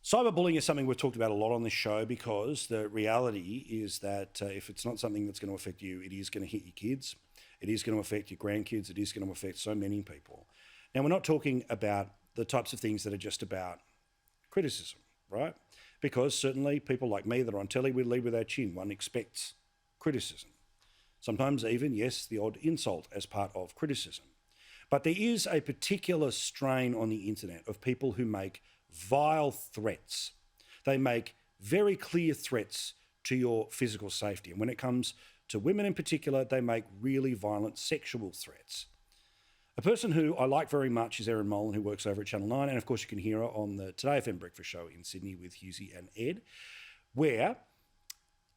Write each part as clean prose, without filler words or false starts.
Cyberbullying is something we've talked about a lot on this show because the reality is that if it's not something that's going to affect you, it is going to hit your kids, it is going to affect your grandkids, it is going to affect so many people. Now, we're not talking about the types of things that are just about criticism, right? Because certainly people like me that are on telly, we lead with our chin. One expects criticism. Sometimes even, yes, the odd insult as part of criticism. But there is a particular strain on the internet of people who make vile threats. They make very clear threats to your physical safety. And when it comes to women in particular, they make really violent sexual threats. A person who I like very much is Erin Molan, who works over at Channel 9. And of course, you can hear her on the Today FM breakfast show in Sydney with Hughesy and Ed, where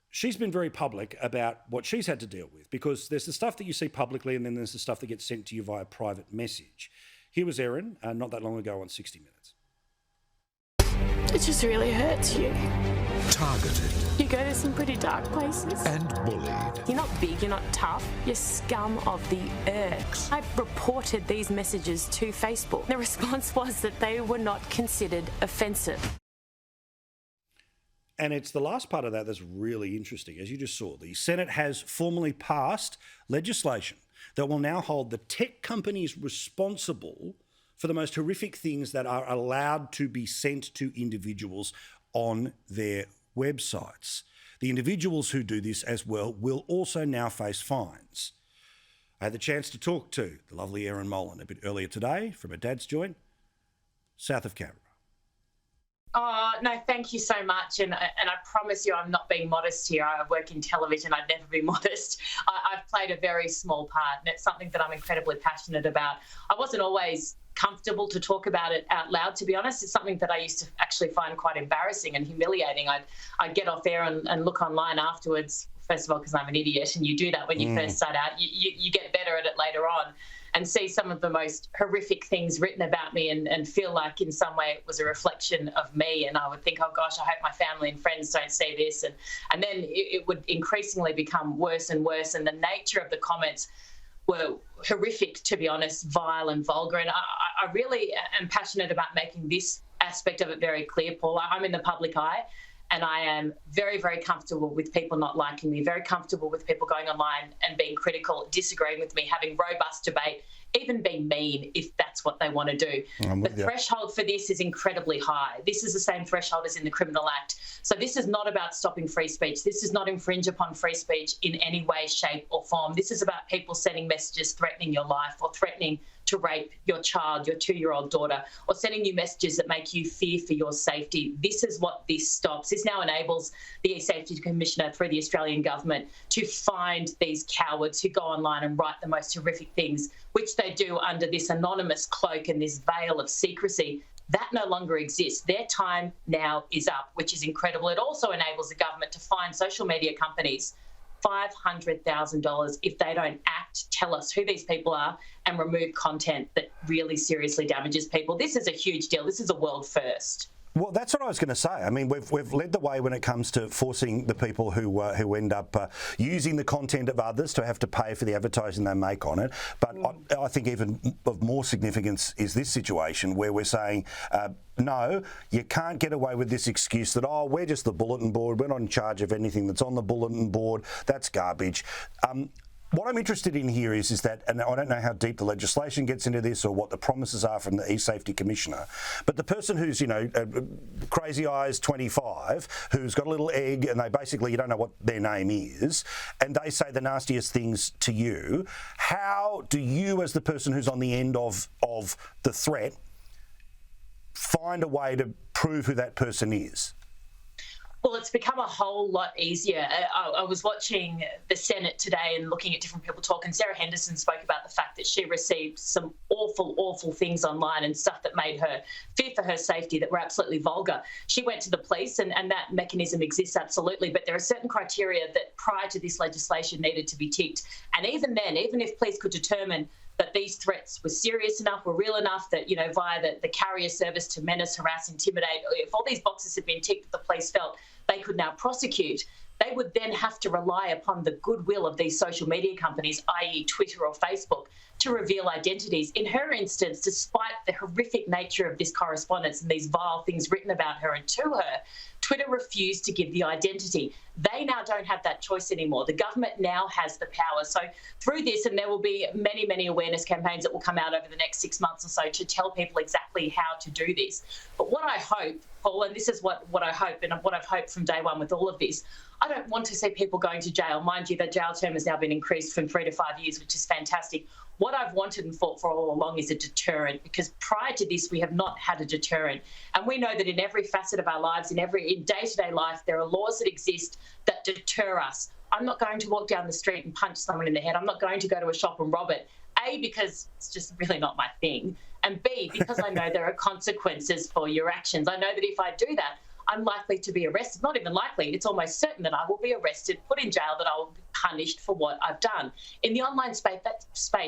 she's been very public about what she's had to deal with, because there's the stuff that you see publicly and then there's the stuff that gets sent to you via private message. Here was Erin not that long ago on 60 Minutes. It just really hurts you. Targeted. You go to some pretty dark places. And bullied. You're not big, you're not tough, you're scum of the earth. I reported these messages to Facebook. The response was that they were not considered offensive. And it's the last part of that that's really interesting. As you just saw, the Senate has formally passed legislation that will now hold the tech companies responsible for the most horrific things that are allowed to be sent to individuals on their websites. The individuals who do this as well will also now face fines. I had the chance to talk to the lovely Erin Molan a bit earlier today from her dad's joint, south of Canberra. Oh, no, thank you so much. And I promise you I'm not being modest here. I work in television. I'd never be modest. I've played a very small part, and it's something that I'm incredibly passionate about. I wasn't always comfortable to talk about it out loud, to be honest. It's something that I used to actually find quite embarrassing and humiliating. I'd get off air and look online afterwards, first of all, because I'm an idiot, and you do that when you first start out. You get better at it later on, and see some of the most horrific things written about me and feel like in some way it was a reflection of me. And I would think, oh gosh, I hope my family and friends don't see this. And then it would increasingly become worse and worse. And the nature of the comments were horrific, to be honest, vile and vulgar. And I really am passionate about making this aspect of it very clear, Paul. I'm in the public eye, and I am very, very comfortable with people not liking me, very comfortable with people going online and being critical, disagreeing with me, having robust debate, even being mean if that's what they want to do. The threshold for this is incredibly high. This is the same threshold as in the Criminal Act. So this is not about stopping free speech. This does not infringe upon free speech in any way, shape or form. This is about people sending messages threatening your life or threatening to rape your child, your 2-year-old daughter, or sending you messages that make you fear for your safety. This is what this stops. This now enables the Safety Commissioner through the Australian government to find these cowards who go online and write the most horrific things, which they do under this anonymous cloak and this veil of secrecy. That no longer exists. Their time now is up, which is incredible. It also enables the government to fine social media companies $500,000 if they don't act, tell us who these people are, and remove content that really seriously damages people. This is a huge deal. This is a world first. Well, that's what I was going to say. I mean, we've led the way when it comes to forcing the people who end up using the content of others to have to pay for the advertising they make on it. But I think even of more significance is this situation where we're saying, no, you can't get away with this excuse that, oh, we're just the bulletin board. We're not in charge of anything that's on the bulletin board. That's garbage. What I'm interested in here is that, and I don't know how deep the legislation gets into this or what the promises are from the E-Safety Commissioner, but the person who's, Crazy Eyes 25, who's got a little egg and they basically, you don't know what their name is, and they say the nastiest things to you, how do you, as the person who's on the end of the threat, find a way to prove who that person is? Well, it's become a whole lot easier. I was watching the Senate today and looking at different people talk, and Sarah Henderson spoke about the fact that she received some awful, awful things online and stuff that made her fear for her safety that were absolutely vulgar. She went to the police, and that mechanism exists absolutely, but there are certain criteria that prior to this legislation needed to be ticked. And even then, even if police could determine that these threats were serious enough, were real enough, that, you know, via the carrier service to menace, harass, intimidate, if all these boxes had been ticked, the police felt they could now prosecute, they would then have to rely upon the goodwill of these social media companies, i.e. Twitter or Facebook, to reveal identities. In her instance, despite the horrific nature of this correspondence and these vile things written about her and to her, Twitter refused to give the identity. They now don't have that choice anymore. The government now has the power. So through this, and there will be many, many awareness campaigns that will come out over the next 6 months or so to tell people exactly how to do this. But what I hope, Paul, and this is what I hope and what I've hoped from day one with all of this, I don't want to see people going to jail. Mind you, that jail term has now been increased from 3 to 5 years, which is fantastic. What I've wanted and fought for all along is a deterrent, because prior to this, we have not had a deterrent. And we know that in every facet of our lives, in day-to-day life, there are laws that exist that deter us. I'm not going to walk down the street and punch someone in the head. I'm not going to go to a shop and rob it. A, because it's just really not my thing. And B, because I know there are consequences for your actions. I know that if I do that, I'm likely to be arrested. Not even likely, it's almost certain that I will be arrested, put in jail, that I will be punished for what I've done. In the online space,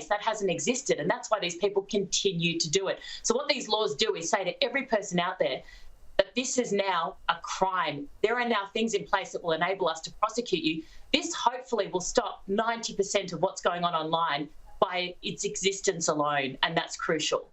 that hasn't existed, and that's why these people continue to do it. So what these laws do is say to every person out there that this is now a crime. There are now things in place that will enable us to prosecute you. This hopefully will stop 90% of what's going on online by its existence alone, and that's crucial.